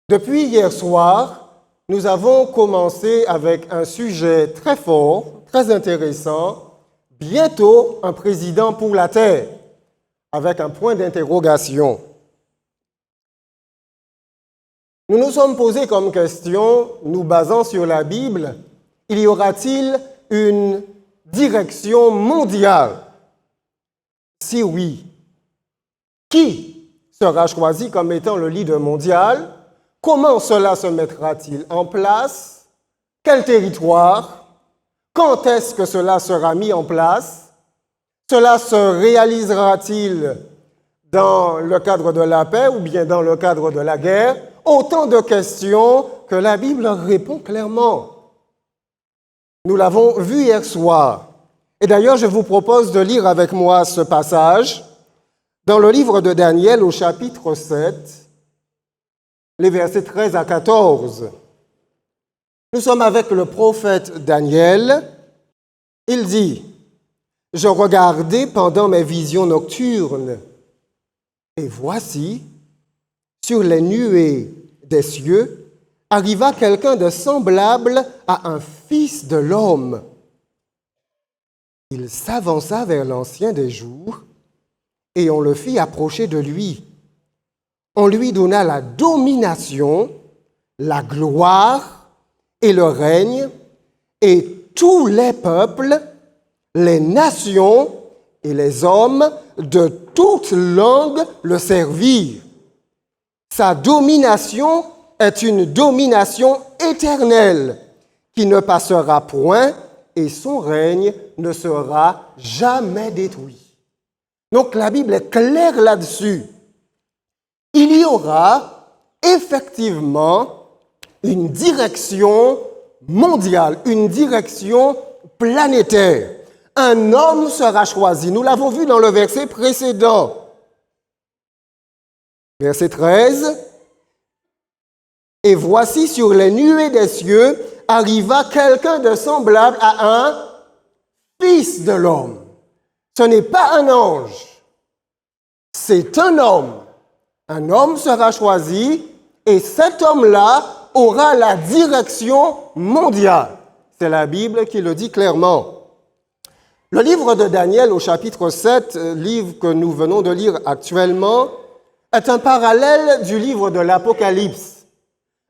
Depuis hier soir, nous avons commencé avec un sujet très fort, très intéressant, bientôt un président pour la Terre, avec un point d'interrogation. Nous nous sommes posés comme question, nous basant sur la Bible, il y aura-t-il une direction mondiale? Si oui, qui sera choisi comme étant le leader mondial? Comment cela se mettra-t-il en place? Quel territoire? Quand est-ce que cela sera mis en place? Cela se réalisera-t-il dans le cadre de la paix ou bien dans le cadre de la guerre? Autant de questions que la Bible répond clairement. Nous l'avons vu hier soir. Et d'ailleurs, je vous propose de lire avec moi ce passage dans le livre de Daniel au chapitre 7, les versets 13 à 14. Nous sommes avec le prophète Daniel. Il dit, « Je regardais pendant mes visions nocturnes, et voici, sur les nuées des cieux, arriva quelqu'un de semblable à un fils de l'homme. Il s'avança vers l'Ancien des jours, et on le fit approcher de lui. On lui donna la domination, la gloire et le règne, et tous les peuples, les nations et les hommes de toutes langues le servirent. Sa domination est une domination éternelle qui ne passera point et son règne ne sera jamais détruit. » Donc la Bible est claire là-dessus. Il y aura effectivement une direction mondiale, une direction planétaire. Un homme sera choisi. Nous l'avons vu dans le verset précédent. Verset 13. « Et voici sur les nuées des cieux arriva quelqu'un de semblable à un fils de l'homme. » Ce n'est pas un ange, c'est un homme. Un homme sera choisi et cet homme-là aura la direction mondiale. C'est la Bible qui le dit clairement. Le livre de Daniel au chapitre 7, livre que nous venons de lire actuellement, est un parallèle du livre de l'Apocalypse,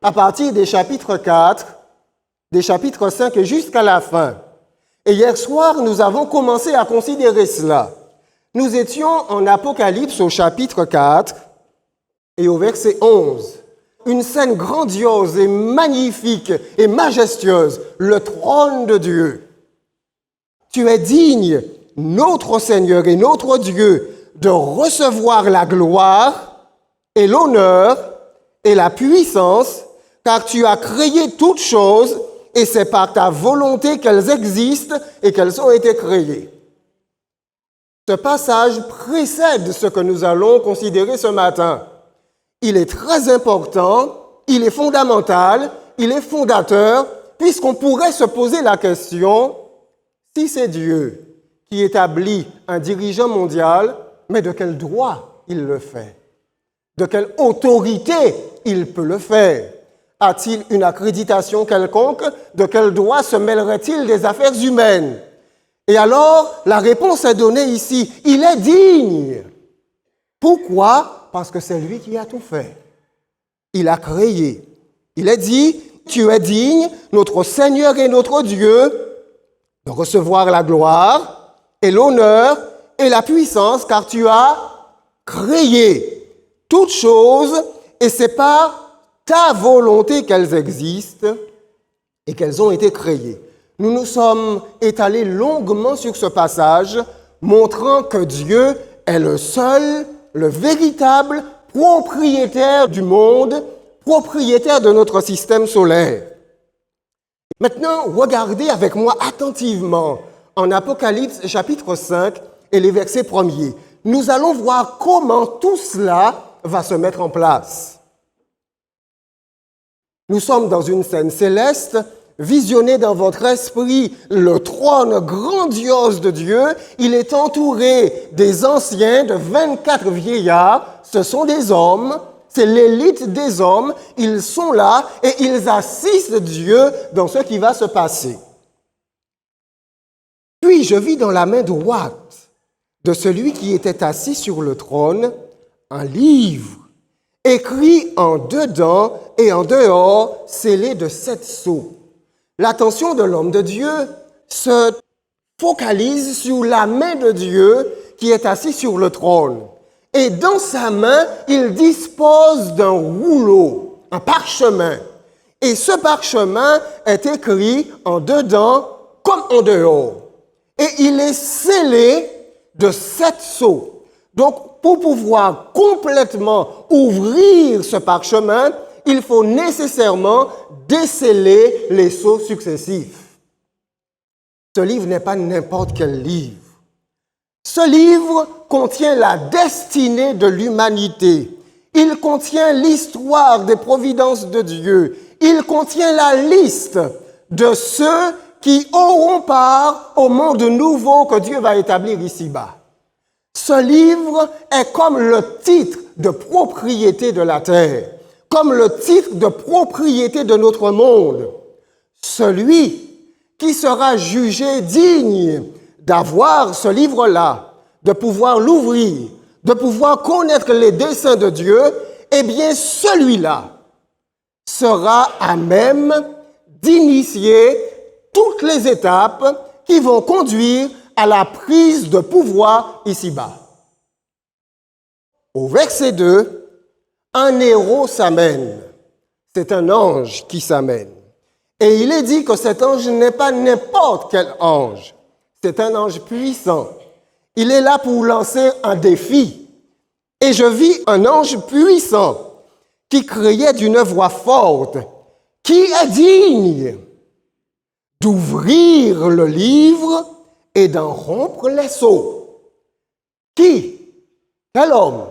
à partir des chapitres 4, des chapitres 5 et jusqu'à la fin. Et hier soir, nous avons commencé à considérer cela. Nous étions en Apocalypse au chapitre 4 et au verset 11. Une scène grandiose et magnifique et majestueuse, le trône de Dieu. Tu es digne, notre Seigneur et notre Dieu, de recevoir la gloire et l'honneur et la puissance, car tu as créé toutes choses et c'est par ta volonté qu'elles existent et qu'elles ont été créées. Ce passage précède ce que nous allons considérer ce matin. Il est très important, il est fondamental, il est fondateur, puisqu'on pourrait se poser la question, si c'est Dieu qui établit un dirigeant mondial, mais de quel droit il le fait? De quelle autorité il peut le faire? A-t-il une accréditation quelconque? De quel droit se mêlerait-il des affaires humaines? Et alors, la réponse est donnée ici. Il est digne. Pourquoi? Parce que c'est lui qui a tout fait. Il a créé. Il est dit, tu es digne, notre Seigneur et notre Dieu, de recevoir la gloire et l'honneur et la puissance, car tu as créé toutes choses et c'est par ta volonté qu'elles existent et qu'elles ont été créées. Nous nous sommes étalés longuement sur ce passage, montrant que Dieu est le seul, le véritable propriétaire du monde, propriétaire de notre système solaire. Maintenant, regardez avec moi attentivement en Apocalypse chapitre 5 et les versets premiers. Nous allons voir comment tout cela va se mettre en place. Nous sommes dans une scène céleste, visionnez dans votre esprit le trône grandiose de Dieu. Il est entouré des anciens, de 24 vieillards. Ce sont des hommes, C'est l'élite des hommes. Ils sont là et ils assistent Dieu dans ce qui va se passer. Puis je vis dans la main droite de celui qui était assis sur le trône un livre écrit en dedans et en dehors, scellé de 7 sceaux. L'attention de l'homme de Dieu se focalise sur la main de Dieu qui est assis sur le trône. Et dans sa main, il dispose d'un rouleau, un parchemin. Et ce parchemin est écrit en dedans comme en dehors. Et il est scellé de 7 sceaux. Donc, pour pouvoir complètement ouvrir ce parchemin, il faut nécessairement desceller les sceaux successifs. Ce livre n'est pas n'importe quel livre. Ce livre contient la destinée de l'humanité. Il contient l'histoire des providences de Dieu. Il contient la liste de ceux qui auront part au monde nouveau que Dieu va établir ici-bas. Ce livre est comme le titre de propriété de la terre, comme le titre de propriété de notre monde. Celui qui sera jugé digne d'avoir ce livre-là, de pouvoir l'ouvrir, de pouvoir connaître les desseins de Dieu, eh bien celui-là sera à même d'initier toutes les étapes qui vont conduire à la prise de pouvoir ici-bas. Au verset 2, un héros s'amène. C'est un ange qui s'amène. Et il est dit que cet ange n'est pas n'importe quel ange. C'est un ange puissant. Il est là pour lancer un défi. Et je vis un ange puissant qui criait d'une voix forte. Qui est digne d'ouvrir le livre et d'en rompre les sceaux? Qui? Quel homme?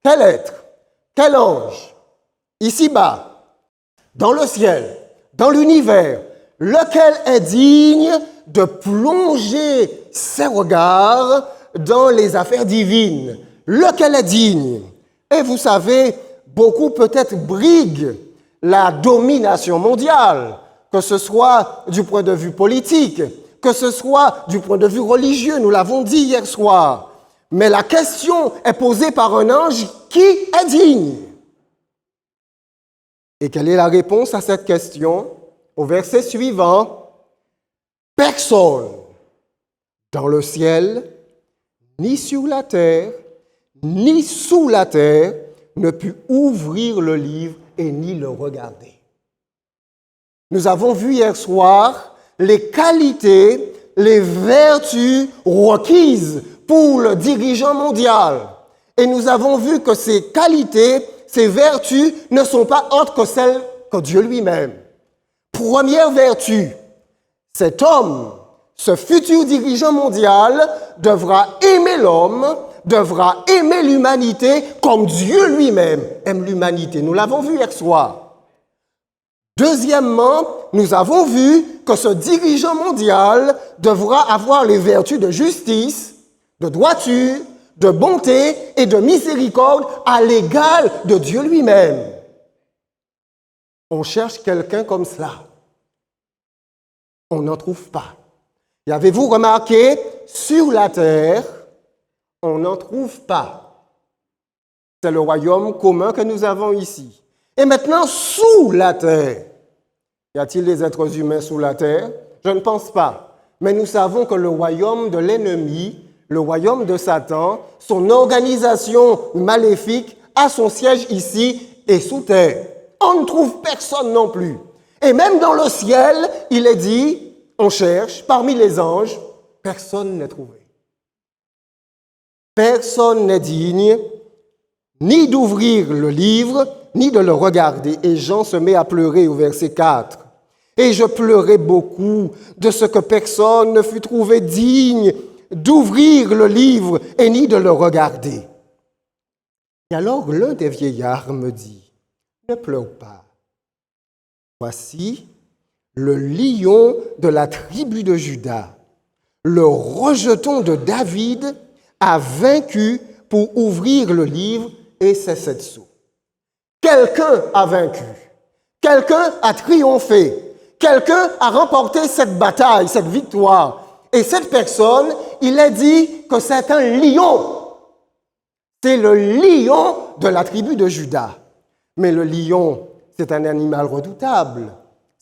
Quel être? Quel ange? Ici-bas, dans le ciel, dans l'univers, lequel est digne de plonger ses regards dans les affaires divines? Lequel est digne? Et vous savez, beaucoup peut-être briguent la domination mondiale, que ce soit du point de vue politique, que ce soit du point de vue religieux, nous l'avons dit hier soir. Mais la question est posée par un ange, qui est digne? Et quelle est la réponse à cette question? Au verset suivant, personne dans le ciel, ni sur la terre, ni sous la terre, ne put ouvrir le livre et ni le regarder. Nous avons vu hier soir les qualités, les vertus requises pour le dirigeant mondial. Et nous avons vu que ces qualités, ces vertus ne sont pas autres que celles que Dieu lui-même. Première vertu, cet homme, ce futur dirigeant mondial, devra aimer l'homme, devra aimer l'humanité comme Dieu lui-même aime l'humanité. Nous l'avons vu hier soir. Deuxièmement, nous avons vu que ce dirigeant mondial devra avoir les vertus de justice, de droiture, de bonté et de miséricorde à l'égal de Dieu lui-même. On cherche quelqu'un comme cela. On n'en trouve pas. Et avez-vous remarqué, sur la terre, on n'en trouve pas. C'est le royaume commun que nous avons ici. Et maintenant, sous la terre, y a-t-il des êtres humains sous la terre? Je ne pense pas. Mais nous savons que le royaume de l'ennemi, le royaume de Satan, son organisation maléfique a son siège ici et sous terre. On ne trouve personne non plus. Et même dans le ciel, il est dit, on cherche parmi les anges, personne n'est trouvé. Personne n'est digne ni d'ouvrir le livre, ni de le regarder. Et Jean se met à pleurer au verset 4. Et je pleurais beaucoup de ce que personne ne fut trouvé digne d'ouvrir le livre et ni de le regarder. Et alors l'un des vieillards me dit, ne pleure pas. Voici le lion de la tribu de Juda, le rejeton de David, a vaincu pour ouvrir le livre et ses 7 sceaux. quelqu'un a vaincu, quelqu'un a triomphé, quelqu'un a remporté cette bataille, cette victoire. Et cette personne, il est dit que c'est un lion. C'est le lion de la tribu de Juda. Mais le lion, c'est un animal redoutable.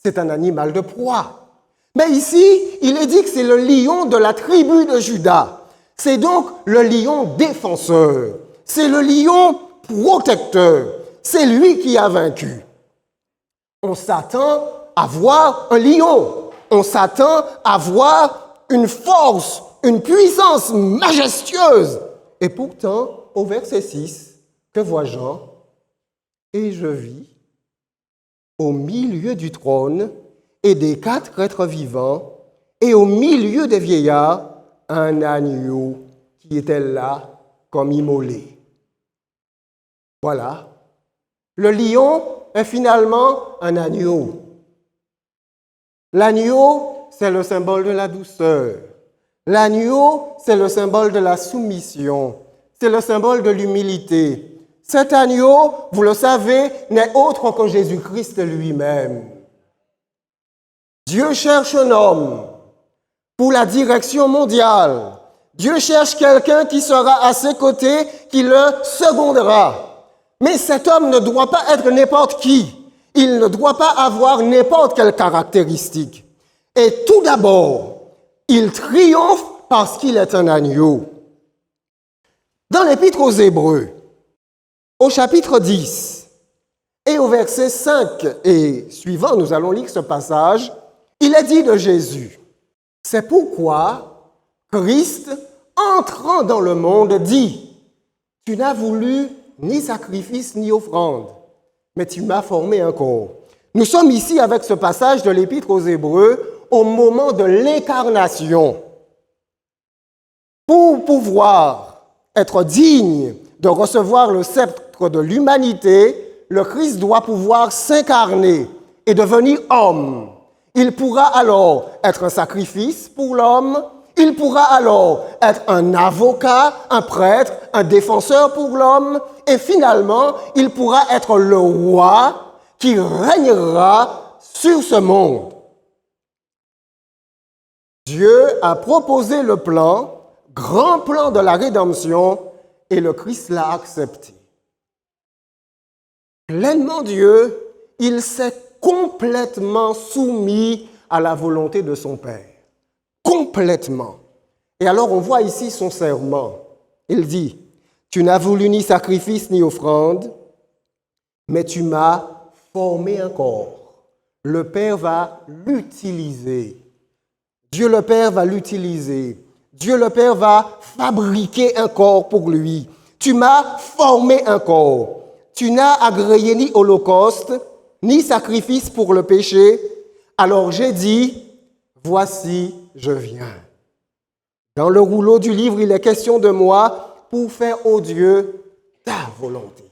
C'est un animal de proie. Mais ici, il est dit que c'est le lion de la tribu de Juda. C'est donc le lion défenseur. C'est le lion protecteur. C'est lui qui a vaincu. On s'attend à voir un lion. On s'attend à voir une force, une puissance majestueuse. Et pourtant, au verset 6, que voit Jean? Et je vis au milieu du trône et des 4 êtres vivants, et au milieu des vieillards, un agneau qui était là comme immolé. Voilà. Le lion est finalement un agneau. L'agneau, c'est le symbole de la douceur. L'agneau, c'est le symbole de la soumission. C'est le symbole de l'humilité. Cet agneau, vous le savez, n'est autre que Jésus-Christ lui-même. Dieu cherche un homme pour la direction mondiale. Dieu cherche quelqu'un qui sera à ses côtés, qui le secondera. Mais cet homme ne doit pas être n'importe qui. Il ne doit pas avoir n'importe quelle caractéristique. Et tout d'abord, il triomphe parce qu'il est un agneau. Dans l'Épître aux Hébreux, au chapitre 10 et au verset 5 et suivant, nous allons lire ce passage, il est dit de Jésus, « C'est pourquoi Christ, entrant dans le monde, dit, « Tu n'as voulu ni sacrifice ni offrande, mais tu m'as formé un corps. » Nous sommes ici avec ce passage de l'Épître aux Hébreux au moment de l'incarnation. Pour pouvoir être digne de recevoir le sceptre de l'humanité, le Christ doit pouvoir s'incarner et devenir homme. Il pourra alors être un sacrifice pour l'homme, il pourra alors être un avocat, un prêtre, un défenseur pour l'homme, et finalement, il pourra être le roi qui régnera sur ce monde. Dieu a proposé le plan, grand plan de la rédemption, et le Christ l'a accepté. Pleinement Dieu, il s'est complètement soumis à la volonté de son Père. Complètement. Et alors on voit ici son serment. Il dit, « Tu n'as voulu ni sacrifice ni offrande, mais tu m'as formé un corps. » Le Père va l'utiliser. Dieu le Père va l'utiliser. Dieu le Père va fabriquer un corps pour lui. Tu m'as formé un corps. Tu n'as agréé ni holocauste, ni sacrifice pour le péché. Alors j'ai dit, voici, je viens. Dans le rouleau du livre, il est question de moi pour faire, ô Dieu, ta volonté.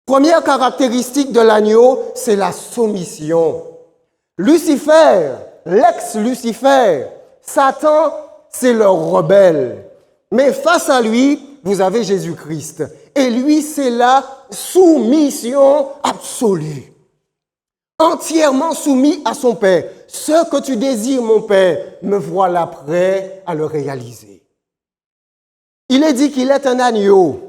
Première caractéristique de l'agneau, c'est la soumission. Lucifer, l'ex-Lucifer, Satan, c'est le rebelle. Mais face à lui, vous avez Jésus-Christ. Et lui, c'est la soumission absolue. Entièrement soumis à son Père. Ce que tu désires, mon Père, me voilà prêt à le réaliser. Il est dit qu'il est un agneau,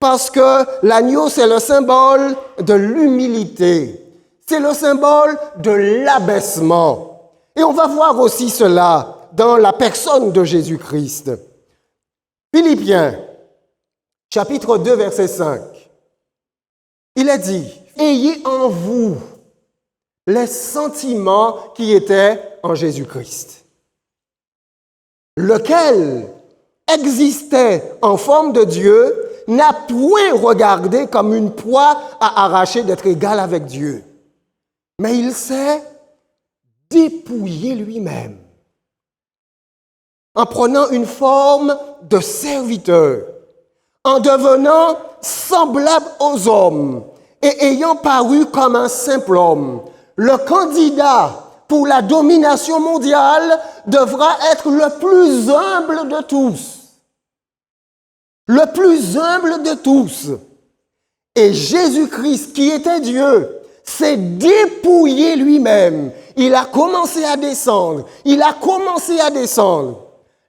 parce que l'agneau, c'est le symbole de l'humilité. C'est le symbole de l'abaissement. Et on va voir aussi cela dans la personne de Jésus-Christ. Philippiens, chapitre 2, verset 5. Il est dit, « Ayez en vous les sentiments qui étaient en Jésus-Christ, lequel existait en forme de Dieu, n'a point regardé comme une proie à arracher d'être égal avec Dieu, mais il s'est dépouillé lui-même en prenant une forme de serviteur, en devenant semblable aux hommes et ayant paru comme un simple homme. » Le candidat pour la domination mondiale devra être le plus humble de tous. Le plus humble de tous. Et Jésus-Christ, qui était Dieu, s'est dépouillé lui-même. Il a commencé à descendre. Il a commencé à descendre.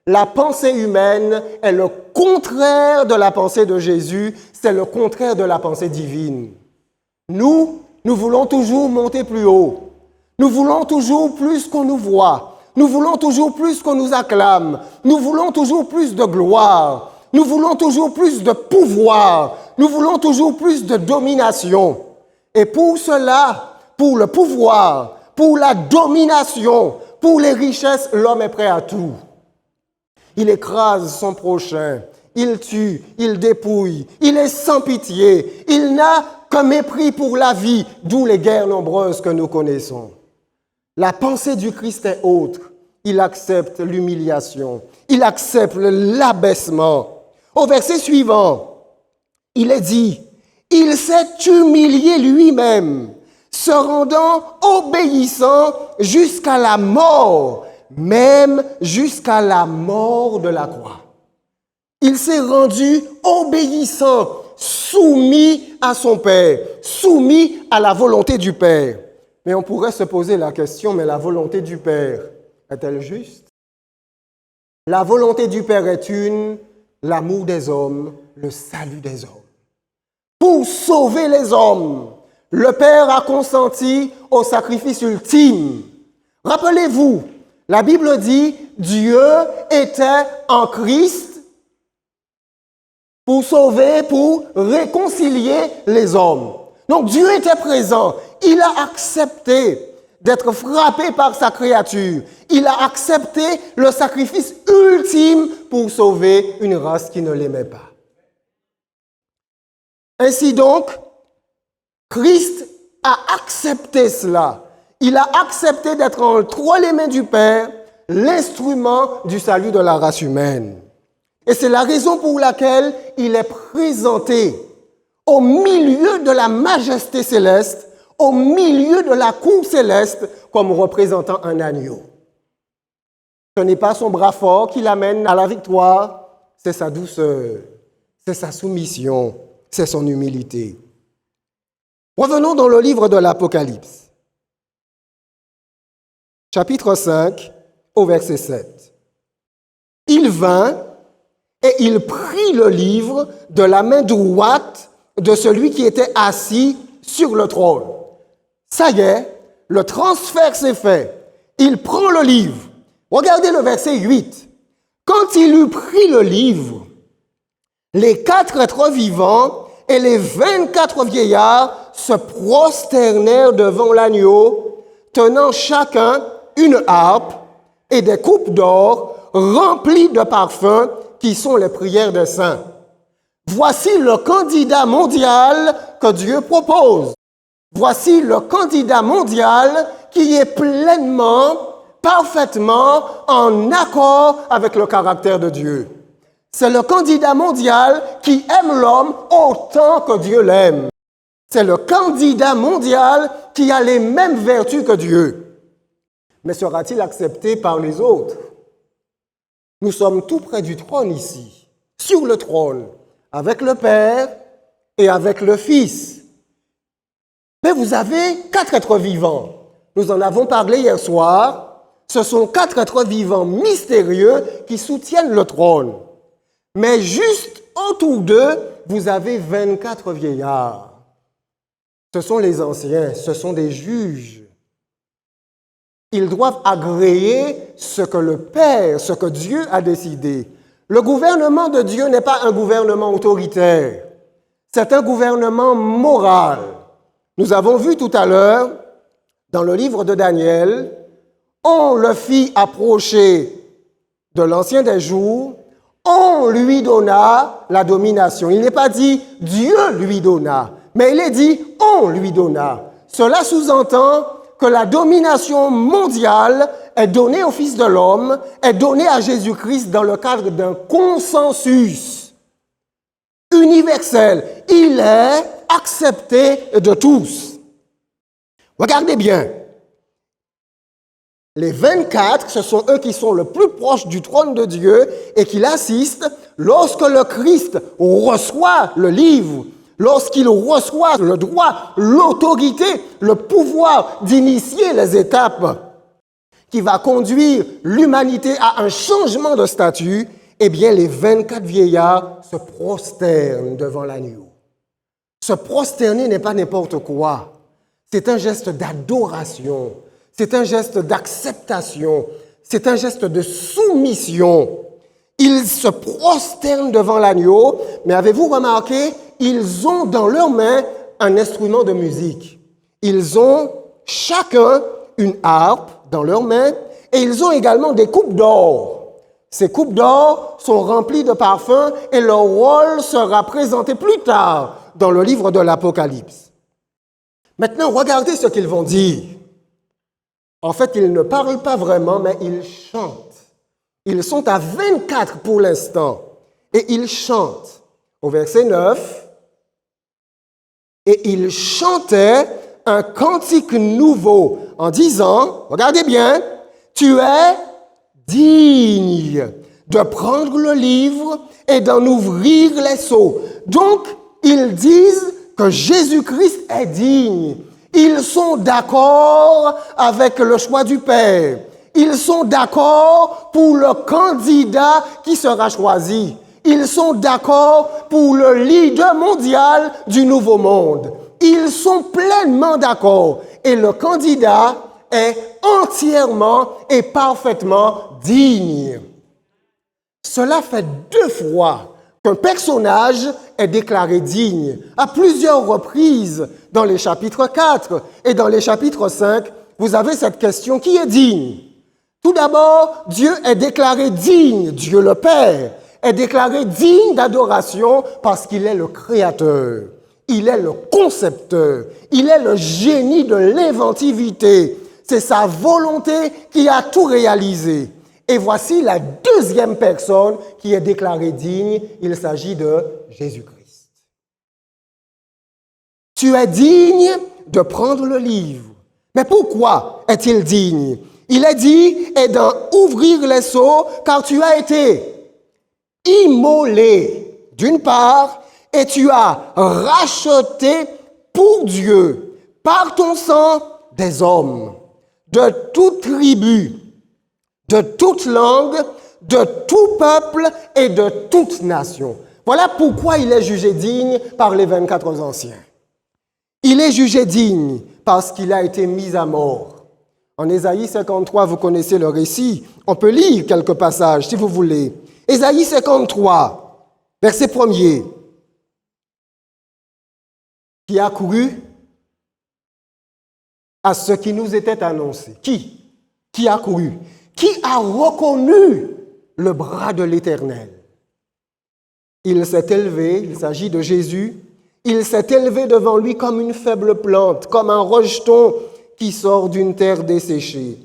La pensée humaine est le contraire de la pensée de Jésus. C'est le contraire de la pensée divine. Nous voulons toujours monter plus haut. Nous voulons toujours plus qu'on nous voit. Nous voulons toujours plus qu'on nous acclame. Nous voulons toujours plus de gloire. Nous voulons toujours plus de pouvoir. Nous voulons toujours plus de domination. Et pour cela, pour le pouvoir, pour la domination, pour les richesses, l'homme est prêt à tout. Il écrase son prochain, il tue, il dépouille, il est sans pitié, il n'a qu'un mépris pour la vie, d'où les guerres nombreuses que nous connaissons. La pensée du Christ est autre. Il accepte l'humiliation, il accepte l'abaissement. Au verset suivant, il est dit, il s'est humilié lui-même, se rendant obéissant jusqu'à la mort, même jusqu'à la mort de la croix. Il s'est rendu obéissant, soumis à son Père, soumis à la volonté du Père. Mais on pourrait se poser la question, mais la volonté du Père est-elle juste? La volonté du Père est une, l'amour des hommes, le salut des hommes. Pour sauver les hommes, le Père a consenti au sacrifice ultime. Rappelez-vous, la Bible dit, Dieu était en Christ pour sauver, pour réconcilier les hommes. Donc Dieu était présent. Il a accepté d'être frappé par sa créature. Il a accepté le sacrifice ultime pour sauver une race qui ne l'aimait pas. Ainsi donc, Christ a accepté cela. Il a accepté d'être entre les mains du Père, l'instrument du salut de la race humaine. Et c'est la raison pour laquelle il est présenté au milieu de la majesté céleste, au milieu de la cour céleste, comme représentant un agneau. Ce n'est pas son bras fort qui l'amène à la victoire, c'est sa douceur, c'est sa soumission, c'est son humilité. Revenons dans le livre de l'Apocalypse. Chapitre 5, au verset 7. Il vint et il prit le livre de la main droite de celui qui était assis sur le trône. Ça y est, le transfert s'est fait. Il prend le livre. Regardez le verset 8. Quand il eut pris le livre, les 4 êtres vivants et les 24 vieillards se prosternèrent devant l'agneau, tenant chacun une harpe et des coupes d'or remplies de parfums qui sont les prières des saints. Voici le candidat mondial que Dieu propose. Voici le candidat mondial qui est pleinement, parfaitement en accord avec le caractère de Dieu. C'est le candidat mondial qui aime l'homme autant que Dieu l'aime. C'est le candidat mondial qui a les mêmes vertus que Dieu. Mais sera-t-il accepté par les autres? Nous sommes tout près du trône ici, sur le trône, avec le Père et avec le Fils. Mais vous avez 4 êtres vivants. Nous en avons parlé hier soir. Ce sont 4 êtres vivants mystérieux qui soutiennent le trône. Mais juste autour d'eux, vous avez 24 vieillards. Ce sont les anciens, ce sont des juges. Ils doivent agréer ce que le Père, ce que Dieu a décidé. Le gouvernement de Dieu n'est pas un gouvernement autoritaire. C'est un gouvernement moral. Nous avons vu tout à l'heure, dans le livre de Daniel, on le fit approcher de l'Ancien des Jours, on lui donna la domination. Il n'est pas dit « Dieu lui donna », mais il est dit « on lui donna ». Cela sous-entend que la domination mondiale est donnée au Fils de l'homme, est donnée à Jésus-Christ dans le cadre d'un consensus universel. Il est accepté de tous. Regardez bien. Les 24, ce sont eux qui sont le plus proches du trône de Dieu et qui l'assistent lorsque le Christ reçoit le livre, lorsqu'il reçoit le droit, l'autorité, le pouvoir d'initier les étapes qui va conduire l'humanité à un changement de statut, eh bien, les 24 vieillards se prosternent devant l'agneau. Se prosterner n'est pas n'importe quoi. C'est un geste d'adoration. C'est un geste d'acceptation. C'est un geste de soumission. Ils se prosternent devant l'agneau, mais avez-vous remarqué, ils ont dans leurs mains un instrument de musique. Ils ont chacun une harpe dans leurs mains et ils ont également des coupes d'or. Ces coupes d'or sont remplies de parfums et leur rôle sera présenté plus tard dans le livre de l'Apocalypse. Maintenant, regardez ce qu'ils vont dire. En fait, ils ne parlent pas vraiment, mais ils chantent. Ils sont à 24 pour l'instant et ils chantent. Au verset 9, et ils chantaient un cantique nouveau en disant, regardez bien, tu es digne de prendre le livre et d'en ouvrir les sceaux. Donc, ils disent que Jésus-Christ est digne. Ils sont d'accord avec le choix du Père. Ils sont d'accord pour le candidat qui sera choisi. Ils sont d'accord pour le leader mondial du nouveau monde. Ils sont pleinement d'accord. Et le candidat est entièrement et parfaitement digne. Cela fait 2 fois qu'un personnage est déclaré digne. À plusieurs reprises, dans les chapitres 4 et dans les chapitres 5, vous avez cette question, qui est digne? Tout d'abord, Dieu est déclaré digne, Dieu le Père est déclaré digne d'adoration parce qu'il est le créateur, il est le concepteur, il est le génie de l'inventivité. C'est sa volonté qui a tout réalisé. Et voici la deuxième personne qui est déclarée digne, il s'agit de Jésus-Christ. Tu es digne de prendre le livre. Mais pourquoi est-il digne? Il est dit, et d'en ouvrir les sceaux, car tu as été immolé, d'une part, et tu as racheté pour Dieu, par ton sang, des hommes, de toute tribu, de toute langue, de tout peuple et de toute nation. Voilà pourquoi il est jugé digne par les 24 anciens. Il est jugé digne parce qu'il a été mis à mort. En Ésaïe 53, vous connaissez le récit. On peut lire quelques passages si vous voulez. Ésaïe 53, verset 1er. Qui a cru à ce qui nous était annoncé? Qui a cru? Qui a reconnu le bras de l'Éternel? Il s'est élevé, il s'agit de Jésus, il s'est élevé devant lui comme une faible plante, comme un rejeton qui sort d'une terre desséchée.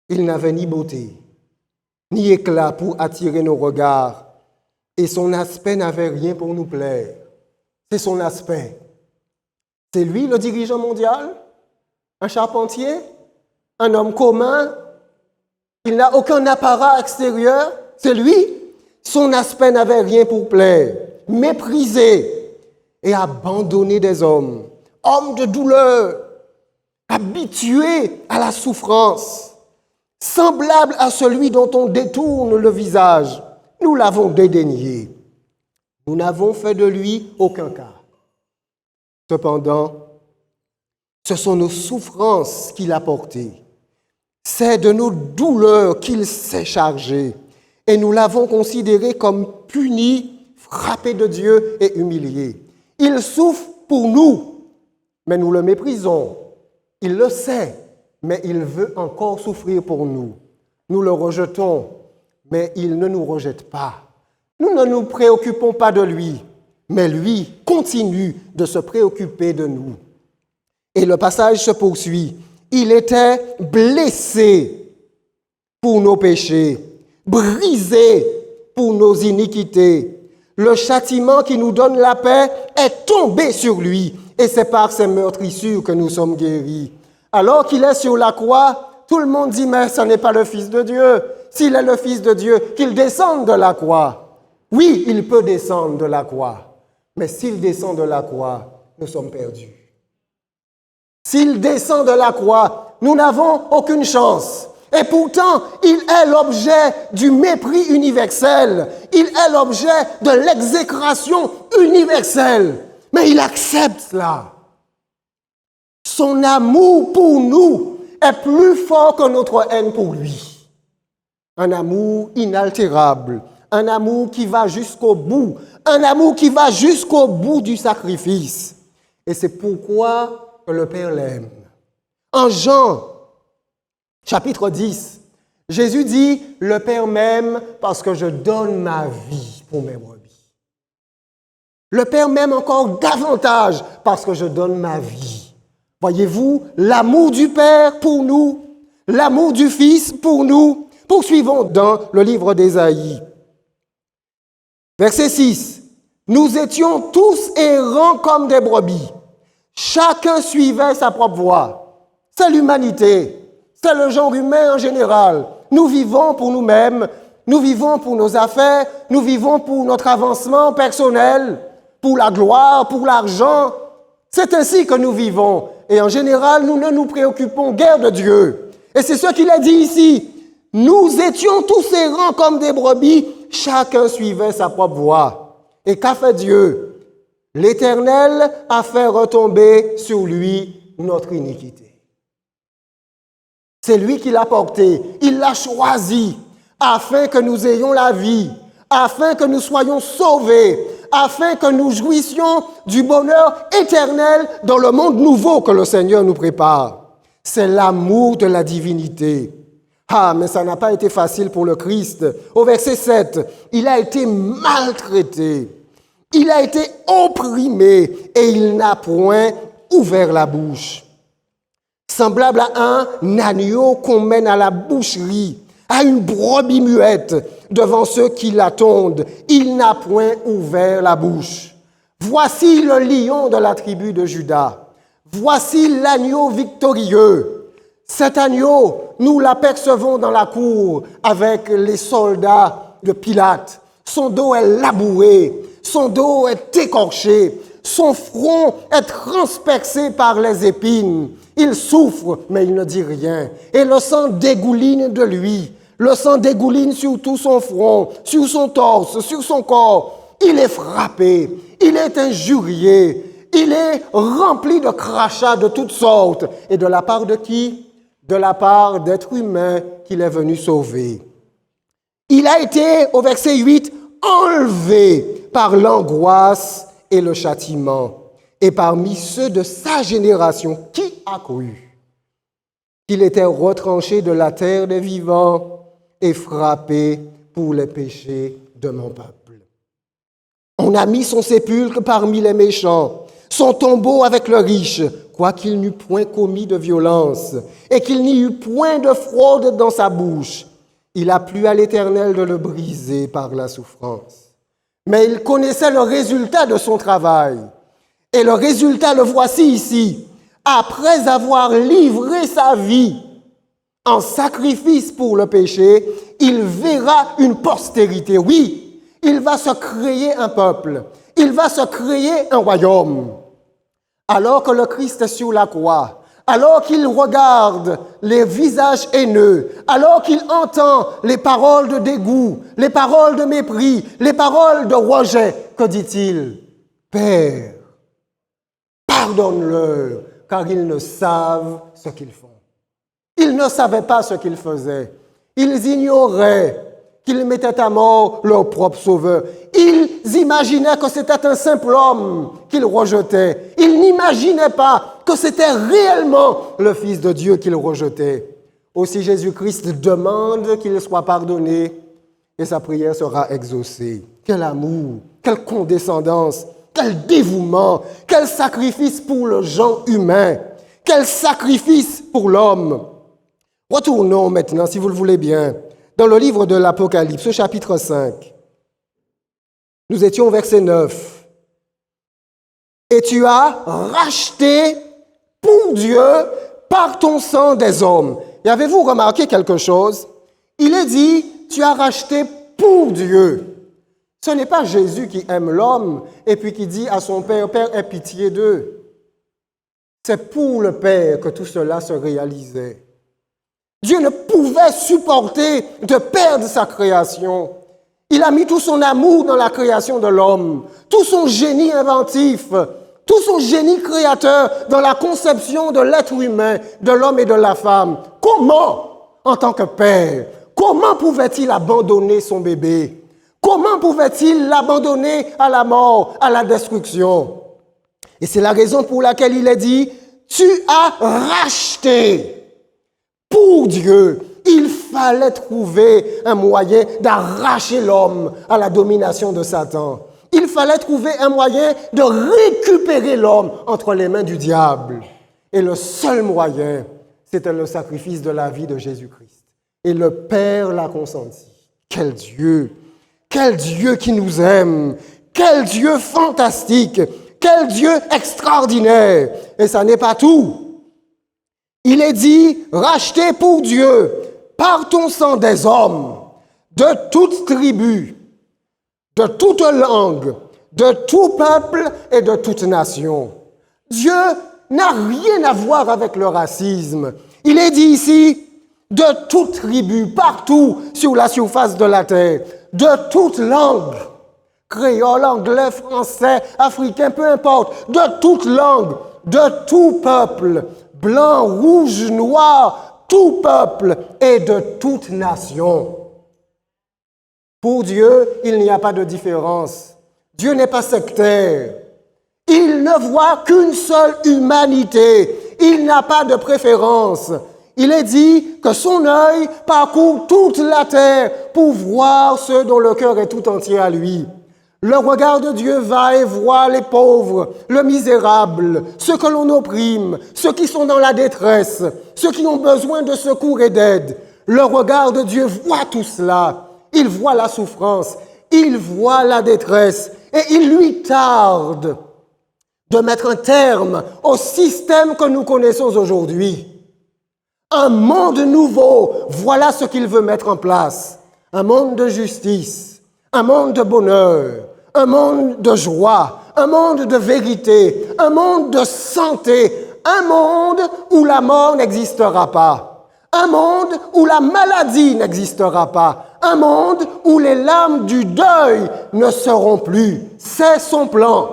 Il n'avait ni beauté, ni éclat pour attirer nos regards, et son aspect n'avait rien pour nous plaire. C'est son aspect. C'est lui le dirigeant mondial? Un charpentier? Un homme commun? Il n'a aucun apparat extérieur? C'est lui? Son aspect n'avait rien pour plaire. Méprisé et abandonné des hommes. Homme de douleur, habitué à la souffrance, semblable à celui dont on détourne le visage. Nous l'avons dédaigné. Nous n'avons fait de lui aucun cas. Cependant, ce sont nos souffrances qu'il a portées. C'est de nos douleurs qu'il s'est chargé. Et nous l'avons considéré comme puni, frappé de Dieu et humilié. Il souffre pour nous, mais nous le méprisons. Il le sait, mais il veut encore souffrir pour nous. Nous le rejetons, mais il ne nous rejette pas. Nous ne nous préoccupons pas de lui, mais lui continue de se préoccuper de nous. Et le passage se poursuit. Il était blessé pour nos péchés, brisé pour nos iniquités. Le châtiment qui nous donne la paix est tombé sur lui, et c'est par ses meurtrissures que nous sommes guéris. Alors qu'il est sur la croix, tout le monde dit, mais ce n'est pas le Fils de Dieu. S'il est le Fils de Dieu, qu'il descende de la croix. Oui, il peut descendre de la croix, Mais s'il descend de la croix, nous sommes perdus. S'il descend de la croix, nous n'avons aucune chance. Et pourtant, il est l'objet du mépris universel. Il est l'objet de l'exécration universelle. Mais il accepte cela. Son amour pour nous est plus fort que notre haine pour lui. Un amour inaltérable, un amour qui va jusqu'au bout, un amour qui va jusqu'au bout du sacrifice. Et c'est pourquoi le Père l'aime. En Jean, chapitre 10, Jésus dit, « Le Père m'aime parce que je donne ma vie pour mes brebis. Le Père m'aime encore davantage parce que je donne ma vie. » Voyez-vous, l'amour du Père pour nous, l'amour du Fils pour nous. Poursuivons dans le livre d'Ésaïe. Verset 6. « Nous étions tous errants comme des brebis. Chacun suivait sa propre voie. » C'est l'humanité. C'est le genre humain en général. Nous vivons pour nous-mêmes, nous vivons pour nos affaires, nous vivons pour notre avancement personnel, pour la gloire, pour l'argent. C'est ainsi que nous vivons. Et en général, nous ne nous préoccupons guère de Dieu. Et c'est ce qu'il a dit ici. Nous étions tous errants comme des brebis, chacun suivait sa propre voie. Et qu'a fait Dieu? L'Éternel a fait retomber sur lui notre iniquité. C'est lui qui l'a porté, il l'a choisi, afin que nous ayons la vie, afin que nous soyons sauvés, afin que nous jouissions du bonheur éternel dans le monde nouveau que le Seigneur nous prépare. C'est l'amour de la divinité. Ah, mais ça n'a pas été facile pour le Christ. Au verset 7, il a été maltraité, il a été opprimé et il n'a point ouvert la bouche. Semblable à un agneau qu'on mène à la boucherie, à une brebis muette devant ceux qui l'attendent. Il n'a point ouvert la bouche. Voici le lion de la tribu de Juda. Voici l'agneau victorieux. Cet agneau, nous l'apercevons dans la cour avec les soldats de Pilate. Son dos est labouré, son dos est écorché, son front est transpercé par les épines. Il souffre, mais il ne dit rien. Et le sang dégouline de lui. Le sang dégouline sur tout son front, sur son torse, sur son corps. Il est frappé, il est injurié, il est rempli de crachats de toutes sortes. Et de la part de qui? De la part d'êtres humains qu'il est venu sauver. Il a été, au verset 8, enlevé par l'angoisse et le châtiment. Et parmi ceux de sa génération, qui a cru qu'il était retranché de la terre des vivants et frappé pour les péchés de mon peuple? On a mis son sépulcre parmi les méchants, son tombeau avec le riche, quoiqu'il n'eût point commis de violence et qu'il n'y eût point de fraude dans sa bouche. Il a plu à l'Éternel de le briser par la souffrance. Mais il connaissait le résultat de son travail. Et le résultat, le voici ici. Après avoir livré sa vie en sacrifice pour le péché, il verra une postérité. Oui, il va se créer un peuple. Il va se créer un royaume. Alors que le Christ est sur la croix, alors qu'il regarde les visages haineux, alors qu'il entend les paroles de dégoût, les paroles de mépris, les paroles de rejet, que dit-il? Père, pardonne-leur, car ils ne savent ce qu'ils font. Ils ne savaient pas ce qu'ils faisaient. Ils ignoraient qu'ils mettaient à mort leur propre sauveur. Ils imaginaient que c'était un simple homme qu'ils rejetaient. Ils n'imaginaient pas que c'était réellement le Fils de Dieu qu'ils rejetaient. Aussi Jésus-Christ demande qu'il soit pardonné et sa prière sera exaucée. Quel amour, quelle condescendance, quel dévouement, quel sacrifice pour le genre humain, quel sacrifice pour l'homme. Retournons maintenant, si vous le voulez bien, dans le livre de l'Apocalypse, chapitre 5. Nous étions au verset 9. Et tu as racheté pour Dieu par ton sang des hommes. Et avez-vous remarqué quelque chose? Il est dit, tu as racheté pour Dieu. Ce n'est pas Jésus qui aime l'homme et puis qui dit à son Père, « Père, aie pitié d'eux ». C'est pour le Père que tout cela se réalisait. Dieu ne pouvait supporter de perdre sa création. Il a mis tout son amour dans la création de l'homme, tout son génie inventif, tout son génie créateur dans la conception de l'être humain, de l'homme et de la femme. Comment, en tant que père, comment pouvait-il abandonner son bébé? Comment pouvait-il l'abandonner à la mort, à la destruction? Et c'est la raison pour laquelle il est dit, tu as racheté. Pour Dieu, il fallait trouver un moyen d'arracher l'homme à la domination de Satan. Il fallait trouver un moyen de récupérer l'homme entre les mains du diable. Et le seul moyen, c'était le sacrifice de la vie de Jésus-Christ. Et le Père l'a consenti. Quel Dieu! Quel Dieu qui nous aime! Quel Dieu fantastique! Quel Dieu extraordinaire! Et ça n'est pas tout. Il est dit, racheté pour Dieu, par ton sang des hommes, de toute tribu, de toute langue, de tout peuple et de toute nation. Dieu n'a rien à voir avec le racisme. Il est dit ici, de toute tribu, partout sur la surface de la terre, de toute langue, créole, anglais, français, africain, peu importe, de toute langue, de tout peuple, blanc, rouge, noir, tout peuple et de toute nation. Pour Dieu, il n'y a pas de différence. Dieu n'est pas sectaire. Il ne voit qu'une seule humanité. Il n'a pas de préférence. Il est dit que son œil parcourt toute la terre pour voir ceux dont le cœur est tout entier à lui. Le regard de Dieu va et voit les pauvres, le misérable, ceux que l'on opprime, ceux qui sont dans la détresse, ceux qui ont besoin de secours et d'aide. Le regard de Dieu voit tout cela. Il voit la souffrance, il voit la détresse et il lui tarde de mettre un terme au système que nous connaissons aujourd'hui. Un monde nouveau, voilà ce qu'il veut mettre en place. Un monde de justice, un monde de bonheur, un monde de joie, un monde de vérité, un monde de santé, un monde où la mort n'existera pas, un monde où la maladie n'existera pas, un monde où les larmes du deuil ne seront plus. C'est son plan,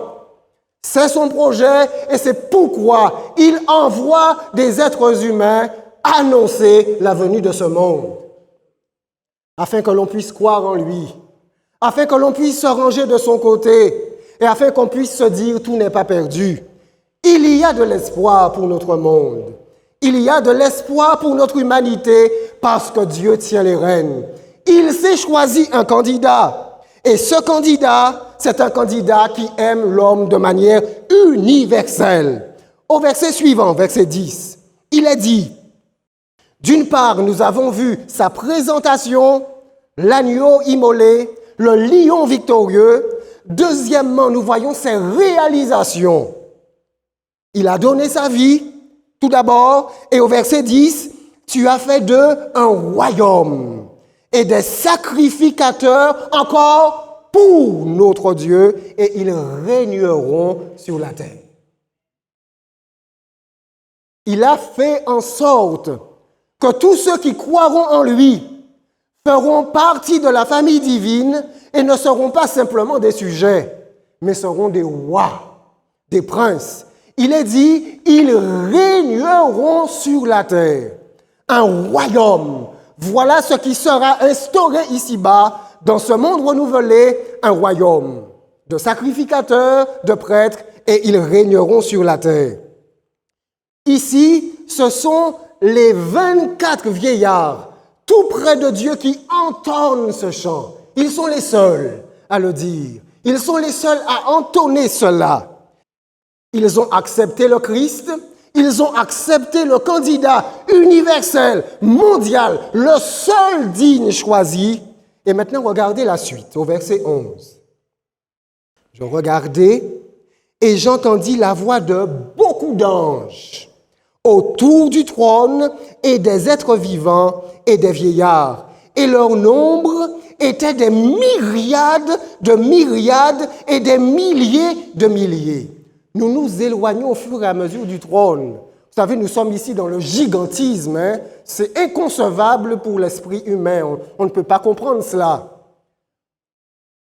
c'est son projet et c'est pourquoi il envoie des êtres humains annoncer la venue de ce monde, afin que l'on puisse croire en lui, afin que l'on puisse se ranger de son côté et afin qu'on puisse se dire tout n'est pas perdu. Il y a de l'espoir pour notre monde. Il y a de l'espoir pour notre humanité parce que Dieu tient les rênes. Il s'est choisi un candidat et ce candidat, c'est un candidat qui aime l'homme de manière universelle. Au verset suivant, verset 10, il est dit, d'une part, nous avons vu sa présentation, l'agneau immolé, le lion victorieux. Deuxièmement, nous voyons ses réalisations. Il a donné sa vie, tout d'abord, et au verset 10, tu as fait d'eux un royaume et des sacrificateurs encore pour notre Dieu, et ils régneront sur la terre. Il a fait en sorte que tous ceux qui croiront en lui feront partie de la famille divine et ne seront pas simplement des sujets, mais seront des rois, des princes. Il est dit, ils régneront sur la terre. Un royaume. Voilà ce qui sera instauré ici-bas, dans ce monde renouvelé, un royaume de sacrificateurs, de prêtres, et ils régneront sur la terre. Ici, ce sont les 24 vieillards, tout près de Dieu, qui entonnent ce chant. Ils sont les seuls à le dire. Ils sont les seuls à entonner cela. Ils ont accepté le Christ, ils ont accepté le candidat universel, mondial, le seul digne choisi. Et maintenant, regardez la suite, au verset 11. Je regardais et j'entendis la voix de beaucoup d'anges autour du trône et des êtres vivants et des vieillards. Et leur nombre étaient des myriades et des milliers de milliers. Nous nous éloignons au fur et à mesure du trône. Vous savez, nous sommes ici dans le gigantisme. C'est inconcevable pour l'esprit humain. On ne peut pas comprendre cela.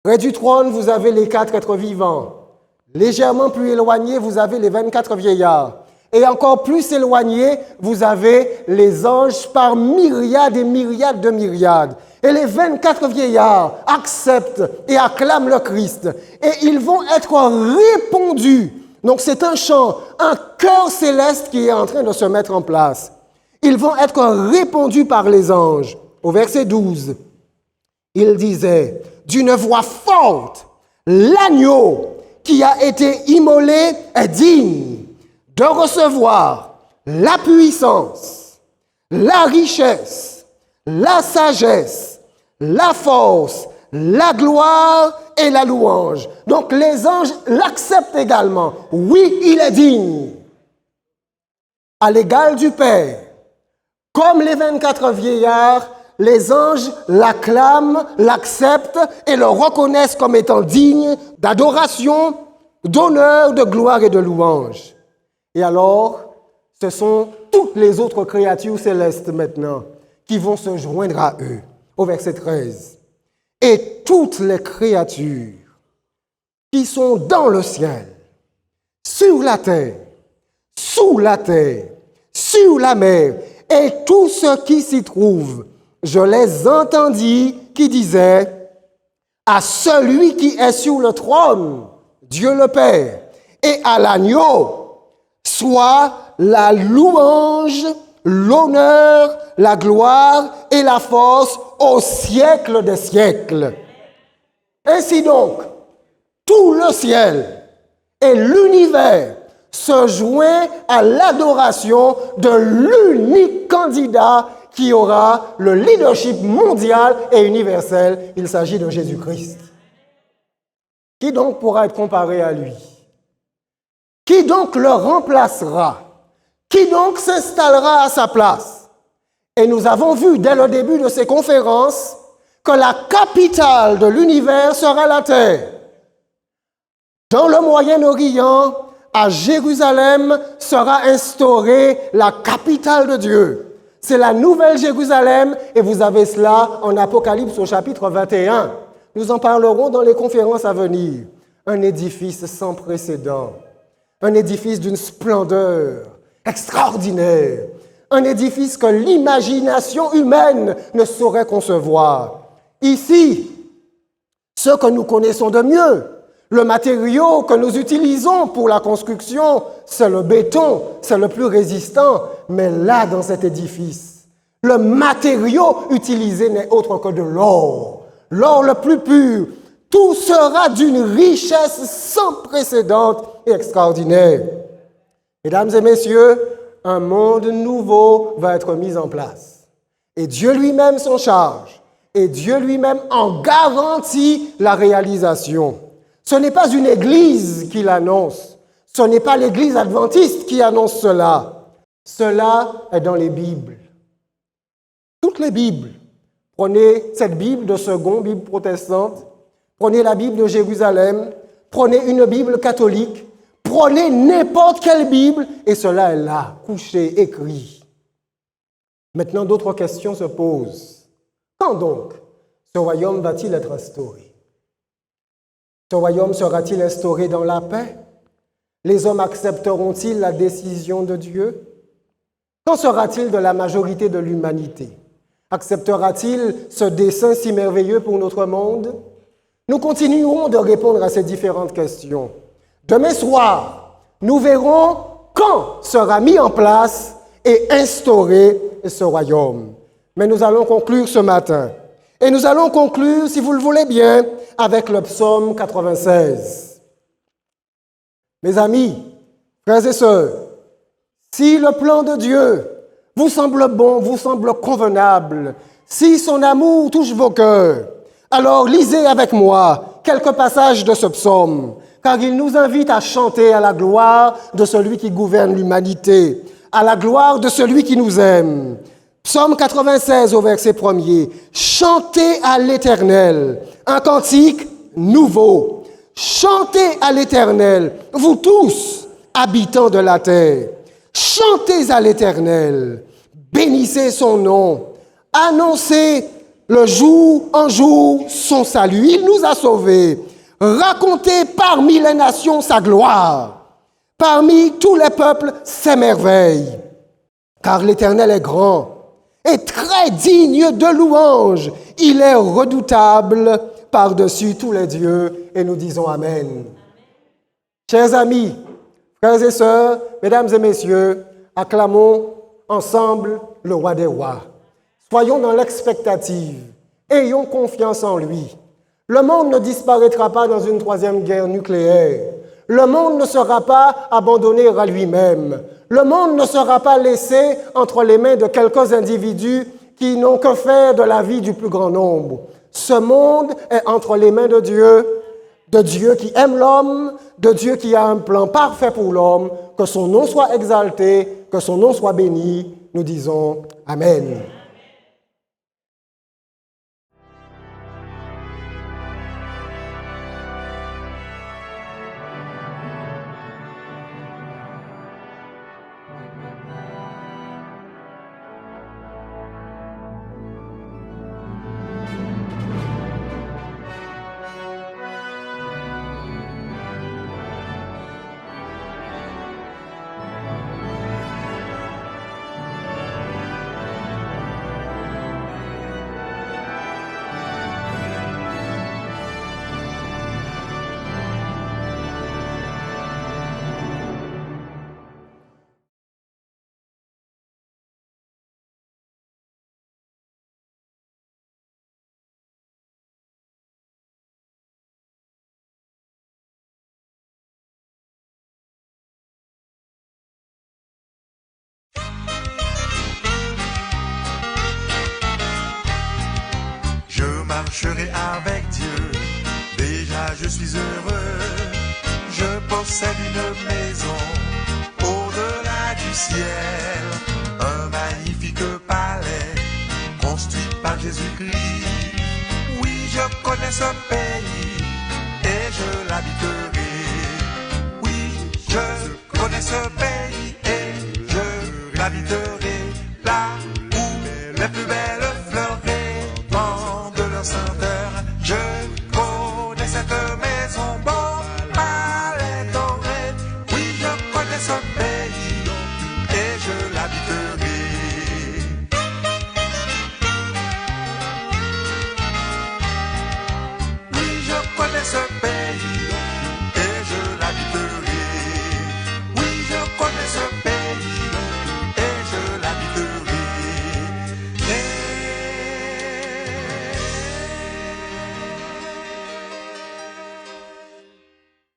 Près du trône, vous avez les 4 êtres vivants. Légèrement plus éloigné, vous avez les 24 vieillards. Et encore plus éloigné, vous avez les anges par myriades et myriades de myriades. Et les 24 vieillards acceptent et acclament le Christ. Et ils vont être répondus. Donc c'est un chant, un chœur céleste qui est en train de se mettre en place. Ils vont être répondus par les anges. Au verset 12, il disait, d'une voix forte, l'agneau qui a été immolé est digne de recevoir la puissance, la richesse, la sagesse, la force, la gloire et la louange. Donc les anges l'acceptent également. Oui, il est digne. À l'égal du Père, comme les 24 vieillards, les anges l'acclament, l'acceptent et le reconnaissent comme étant digne d'adoration, d'honneur, de gloire et de louange. Et alors, ce sont toutes les autres créatures célestes maintenant qui vont se joindre à eux. Au verset 13. Et toutes les créatures qui sont dans le ciel, sur la terre, sous la terre, sur la mer, et tout ce qui s'y trouve, je les entendis qui disaient à celui qui est sur le trône, Dieu le Père, et à l'agneau, soit la louange, l'honneur, la gloire et la force au siècle des siècles. Ainsi donc, tout le ciel et l'univers se joint à l'adoration de l'unique candidat qui aura le leadership mondial et universel. Il s'agit de Jésus-Christ. Qui donc pourra être comparé à lui? Qui donc le remplacera? Qui donc s'installera à sa place? Et nous avons vu dès le début de ces conférences que la capitale de l'univers sera la terre. Dans le Moyen-Orient, à Jérusalem, sera instaurée la capitale de Dieu. C'est la nouvelle Jérusalem et vous avez cela en Apocalypse au chapitre 21. Nous en parlerons dans les conférences à venir. Un édifice sans précédent, un édifice d'une splendeur extraordinaire, un édifice que l'imagination humaine ne saurait concevoir. Ici, ce que nous connaissons de mieux, le matériau que nous utilisons pour la construction, c'est le béton, c'est le plus résistant. Mais là, dans cet édifice, le matériau utilisé n'est autre que de l'or. L'or le plus pur. Tout sera d'une richesse sans précédent et extraordinaire. Mesdames et messieurs, un monde nouveau va être mis en place. Et Dieu lui-même s'en charge. Et Dieu lui-même en garantit la réalisation. Ce n'est pas une église qui l'annonce. Ce n'est pas l'église adventiste qui annonce cela. Cela est dans les Bibles. Toutes les Bibles. Prenez cette Bible de seconde, Bible protestante. Prenez la Bible de Jérusalem. Prenez une Bible catholique. Prenez n'importe quelle Bible et cela est là, couché, écrit. Maintenant, d'autres questions se posent. Quand donc ce royaume va-t-il être instauré? Ce royaume sera-t-il instauré dans la paix? Les hommes accepteront-ils la décision de Dieu? Qu'en sera-t-il de la majorité de l'humanité? Acceptera-t-il ce dessein si merveilleux pour notre monde? Nous continuerons de répondre à ces différentes questions. Demain soir, nous verrons quand sera mis en place et instauré ce royaume. Mais nous allons conclure ce matin. Et nous allons conclure, si vous le voulez bien, avec le psaume 96. Mes amis, frères et sœurs, si le plan de Dieu vous semble bon, vous semble convenable, si son amour touche vos cœurs, alors lisez avec moi quelques passages de ce psaume, car il nous invite à chanter à la gloire de celui qui gouverne l'humanité, à la gloire de celui qui nous aime. Psaume 96 au verset 1er. Chantez à l'Éternel un cantique nouveau. Chantez à l'Éternel, vous tous, habitants de la terre. Chantez à l'Éternel, bénissez son nom, annoncez le jour en jour son salut. Il nous a sauvés. Racontez parmi les nations sa gloire, parmi tous les peuples ses merveilles. Car l'Éternel est grand et très digne de louange. Il est redoutable par-dessus tous les dieux. Et nous disons Amen. Chers amis, frères et sœurs, mesdames et messieurs, acclamons ensemble le roi des rois. Soyons dans l'expectative. Ayons confiance en lui. Le monde ne disparaîtra pas dans une troisième guerre nucléaire. Le monde ne sera pas abandonné à lui-même. Le monde ne sera pas laissé entre les mains de quelques individus qui n'ont que faire de la vie du plus grand nombre. Ce monde est entre les mains de Dieu qui aime l'homme, de Dieu qui a un plan parfait pour l'homme. Que son nom soit exalté, que son nom soit béni. Nous disons Amen. marcherai avec Dieu. Déjà je suis heureux. Je possède une maison au-delà du ciel, un magnifique palais construit par Jésus-Christ. Oui, je connais ce pays et je l'habiterai. Oui, je connais ce pays et je l'habiterai là.